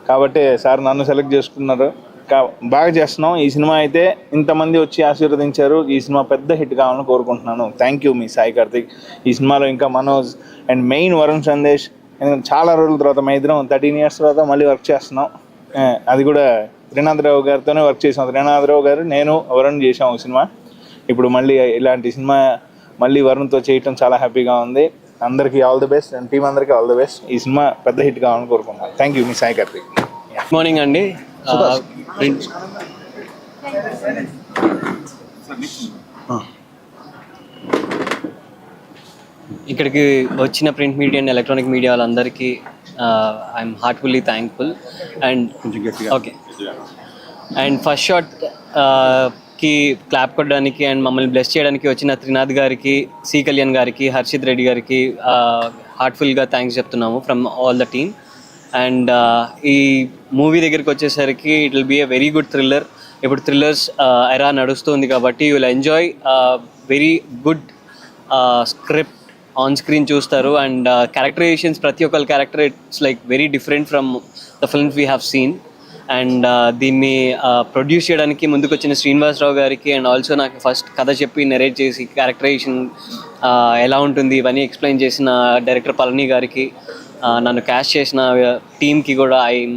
కాబట్టి సార్ నన్ను సెలెక్ట్ చేసుకున్నారు. బాగా చేస్తున్నాం. ఈ సినిమా అయితే ఇంతమంది వచ్చి ఆశీర్వదించారు. ఈ సినిమా పెద్ద హిట్ కావాలని కోరుకుంటున్నాను. థ్యాంక్ యూ మీ సాయి కార్తిక్. ఈ సినిమాలో ఇంకా మనోజ్ అండ్ మెయిన్ వరుణ్ సందేశ్. చాలా రోజుల తర్వాత మా ఇద్దరం 13 years తర్వాత మళ్ళీ వర్క్ చేస్తున్నాం. అది కూడా త్రినాథరావు గారితోనే వర్క్ చేసాం. త్రినాథరావు గారు, నేను, వరుణ్ చేసాం సినిమా. ఇప్పుడు మళ్ళీ ఇలాంటి సినిమా మళ్ళీ వరుణ్తో చేయటం చాలా హ్యాపీగా ఉంది. అందరికీ all the best and team అందరికీ ఆల్ ది బెస్ట్. ఈ సినిమా పెద్ద హిట్ కావాలని కోరుకుంటున్నాను. థ్యాంక్ యూ మీ సాయి కార్తిక్. గుడ్ మార్నింగ్ అండి. ఇక్కడికి వచ్చిన print media and electronic media వాళ్ళందరికీ I am heartfully thankful. And okay, and first shot కి క్లాప్ కొట్టడానికి అండ్ మమ్మల్ని బ్లెస్ చేయడానికి వచ్చిన త్రినాథ్ గారికి, సి కళ్యాణ్ గారికి, హర్షిత్ రెడ్డి గారికి హార్ట్ఫుల్గా థ్యాంక్స్ చెప్తున్నాము from all the team. And ఈ మూవీ దగ్గరికి వచ్చేసరికి it will be a very good thriller. ఇప్పుడు థ్రిల్లర్స్ ఎరా నడుస్తుంది కాబట్టి you will enjoy very good script on screen చూస్తారు. అండ్ క్యారెక్టరైజేషన్స్, ప్రతి ఒక్కరి character it's like very different from the films we have seen. And దీన్ని produce చేయడానికి ముందుకు వచ్చిన శ్రీనివాసరావు గారికి అండ్ ఆల్సో నాకు ఫస్ట్ కథ చెప్పి నెరేట్ చేసి క్యారెక్టరైజేషన్ ఎలా ఉంటుంది ఇవన్నీ ఎక్స్ప్లెయిన్ చేసిన డైరెక్టర్ పళని గారికి, నన్ను క్యాస్ట్ చేసిన టీమ్కి కూడా